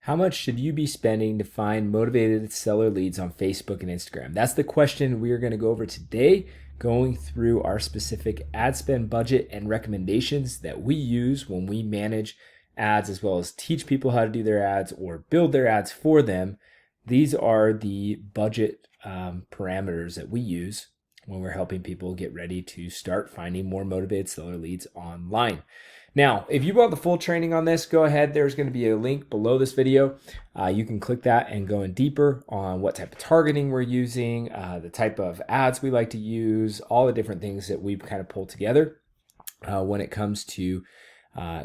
How much should you be spending to find motivated seller leads on Facebook and Instagram? That's the question we are going to go over today, going through our specific ad spend budget and recommendations that we use when we manage ads, as well as teach people how to do their ads or build their ads for them. These are the budget parameters that we use when we're helping people get ready to start finding more motivated seller leads online. Now, if you want the full training on this, go ahead. There's going to be a link below this video. You can click that and go in deeper on what type of targeting we're using, the type of ads we like to use, all the different things that we've kind of pulled together when it comes to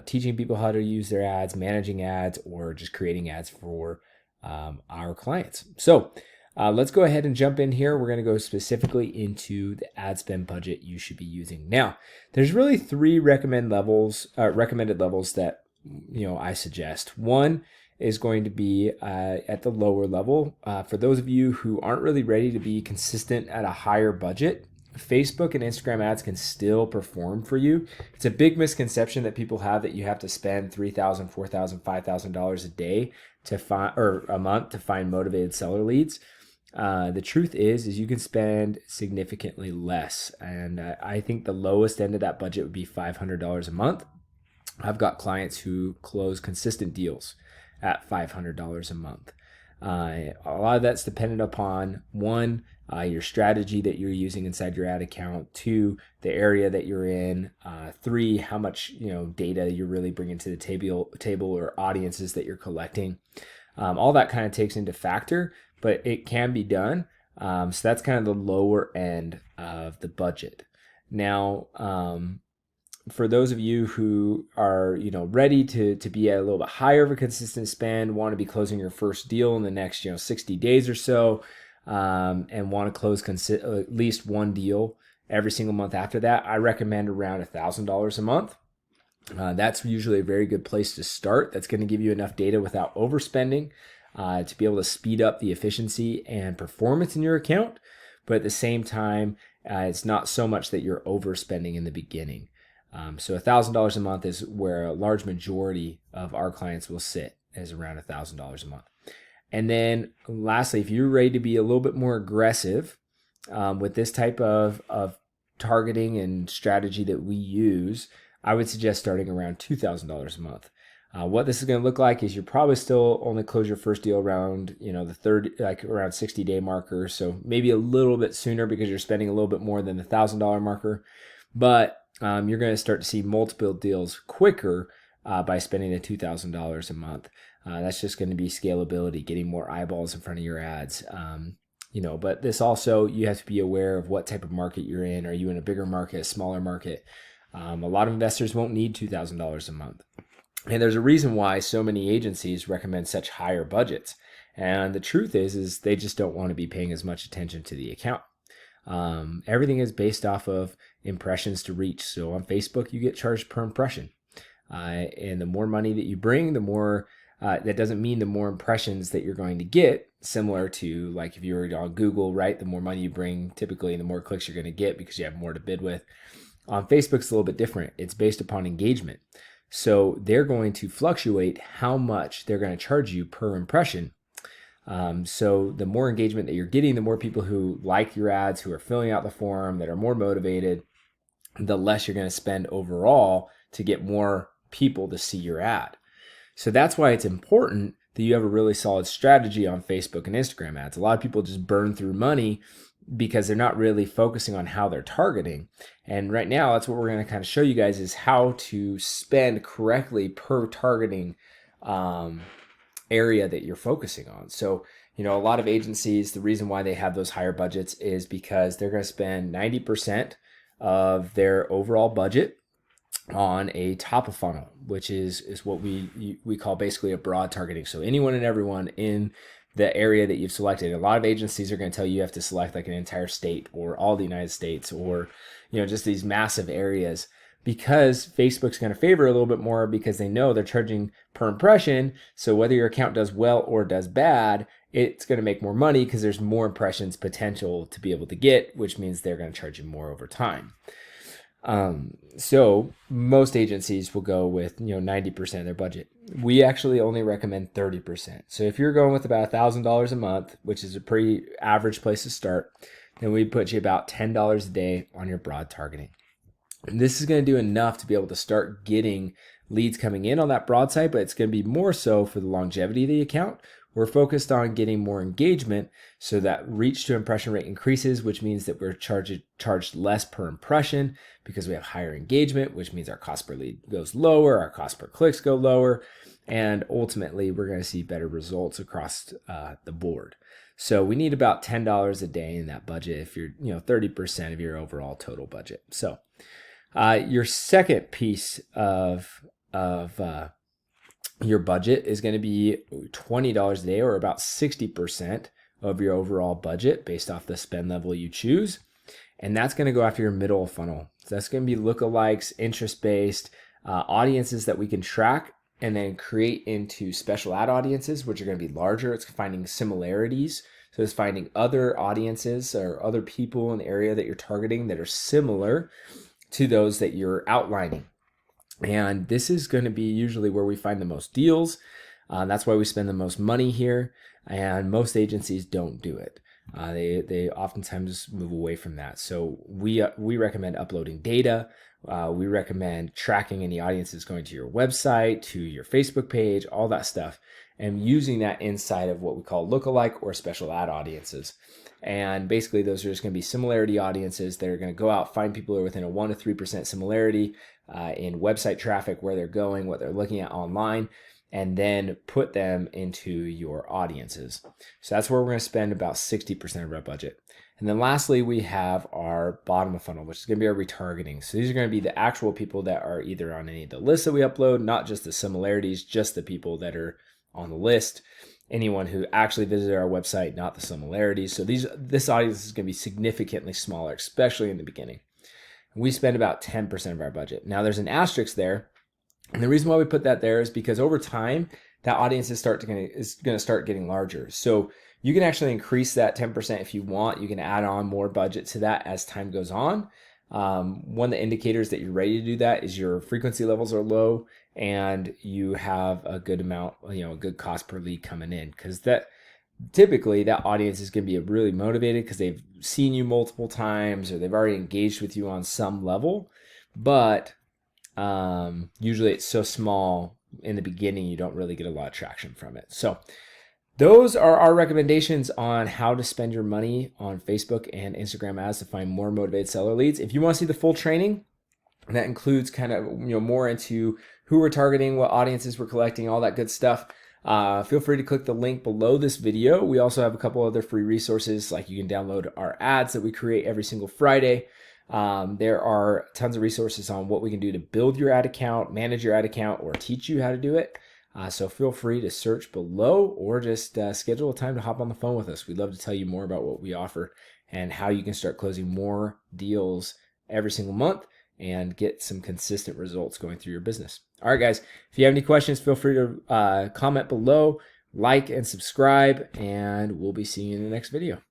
teaching people how to use their ads, managing ads, or just creating ads for our clients. So let's go ahead and jump in here. We're going to go specifically into the ad spend budget you should be using. Now, there's really three recommended levels that I suggest. One is going to be at the lower level. For those of you who aren't really ready to be consistent at a higher budget, Facebook and Instagram ads can still perform for you. It's a big misconception that people have that you have to spend $3,000, $4,000, $5,000 a day to find, or a month, to find motivated seller leads. The truth is you can spend significantly less. And I think the lowest end of that budget would be $500 a month. I've got clients who close consistent deals at $500 a month. A lot of that's dependent upon one, your strategy that you're using inside your ad account, two, the area that you're in, three, how much data you're really bringing to the table or audiences that you're collecting. All that kind of takes into factor, but it can be done. So that's kind of the lower end of the budget. Now, for those of you who are ready to be at a little bit higher of a consistent spend, want to be closing your first deal in the next 60 days or so, and want to close at least one deal every single month after that, I recommend around $1,000 a month. That's usually a very good place to start. That's going to give you enough data without overspending to be able to speed up the efficiency and performance in your account. But at the same time, it's not so much that you're overspending in the beginning. So $1,000 a month is where a large majority of our clients will sit, is around $1,000 a month. And then lastly, if you're ready to be a little bit more aggressive with this type of targeting and strategy that we use, I would suggest starting around $2,000 a month. What this is going to look like is you're probably still only close your first deal around, the third, like around 60-day marker. So maybe a little bit sooner because you're spending a little bit more than the $1,000 marker. But you're going to start to see multiple deals quicker by spending the $2,000 a month. That's just going to be scalability, getting more eyeballs in front of your ads. But this also, you have to be aware of what type of market you're in. Are you in a bigger market, a smaller market? A lot of investors won't need $2,000 a month. And there's a reason why so many agencies recommend such higher budgets. And the truth is they just don't want to be paying as much attention to the account. Everything is based off of impressions to reach. So on Facebook, you get charged per impression. And the more money that you bring, the more, that doesn't mean the more impressions that you're going to get, similar to like if you were on Google, right? The more money you bring, typically, the more clicks you're going to get because you have more to bid with. On Facebook, it's a little bit different. It's based upon engagement. So they're going to fluctuate how much they're going to charge you per impression. So the more engagement that you're getting, the more people who like your ads, who are filling out the form, that are more motivated, the less you're going to spend overall to get more people to see your ad. So that's why it's important that you have a really solid strategy on Facebook and Instagram ads. A lot of people just burn through money because they're not really focusing on how they're targeting. And right now, that's what we're going to kind of show you guys is how to spend correctly per targeting area that you're focusing on. So, a lot of agencies, the reason why they have those higher budgets is because they're going to spend 90% of their overall budget on a top of funnel, which is what we call basically a broad targeting. So anyone and everyone in the area that you've selected. A lot of agencies are going to tell you have to select like an entire state or all the United States or, just these massive areas, because Facebook's going to favor a little bit more because they know they're charging per impression. So whether your account does well or does bad, it's going to make more money because there's more impressions potential to be able to get, which means they're going to charge you more over time. So most agencies will go with 90% of their budget. We actually only recommend 30%. So if you're going with about $1,000 a month, which is a pretty average place to start, then we put you about $10 a day on your broad targeting. And this is going to do enough to be able to start getting leads coming in on that broad site, but it's going to be more so for the longevity of the account. We're focused on getting more engagement so that reach to impression rate increases, which means that we're charged less per impression because we have higher engagement, which means our cost per lead goes lower, our cost per clicks go lower, and ultimately we're going to see better results across the board. So we need about $10 a day in that budget if you're 30% of your overall total budget. So your second piece of your budget is going to be $20 a day, or about 60% of your overall budget based off the spend level you choose. And that's going to go after your middle funnel. So that's going to be lookalikes, interest-based audiences that we can track and then create into special ad audiences, which are going to be larger. It's finding similarities. So it's finding other audiences or other people in the area that you're targeting that are similar to those that you're outlining. And this is going to be usually where we find the most deals. That's why we spend the most money here. And most agencies don't do it. They oftentimes move away from that. So we recommend uploading data. We recommend tracking any audiences going to your website, to your Facebook page, all that stuff, and using that inside of what we call lookalike or special ad audiences. And basically those are just going to be similarity audiences that are going to go out, find people who are within a 1 to 3% similarity in website traffic, where they're going, what they're looking at online, and then put them into your audiences. So that's where we're going to spend about 60% of our budget. And then lastly, we have our bottom of funnel, which is going to be our retargeting. So these are going to be the actual people that are either on any of the lists that we upload, not just the similarities, just the people that are on the list. Anyone who actually visited our website, not the similarities. So this audience is going to be significantly smaller, especially in the beginning. We spend about 10% of our budget. Now there's an asterisk there. And the reason why we put that there is because over time, that audience is going to start getting larger. So you can actually increase that 10% if you want. You can add on more budget to that as time goes on. One of the indicators that you're ready to do that is your frequency levels are low and you have a good amount, a good cost per lead coming in, because typically that audience is going to be really motivated because they've seen you multiple times or they've already engaged with you on some level. But usually it's so small in the beginning, you don't really get a lot of traction from it. So those are our recommendations on how to spend your money on Facebook and Instagram ads to find more motivated seller leads. If you want to see the full training, that includes kind of more into who we're targeting, what audiences we're collecting, all that good stuff, feel free to click the link below this video. We also have a couple other free resources, like you can download our ads that we create every single Friday. There are tons of resources on what we can do to build your ad account, manage your ad account, or teach you how to do it. So feel free to search below or just schedule a time to hop on the phone with us. We'd love to tell you more about what we offer and how you can start closing more deals every single month and get some consistent results going through your business. All right, guys, if you have any questions, feel free to comment below, like and subscribe, and we'll be seeing you in the next video.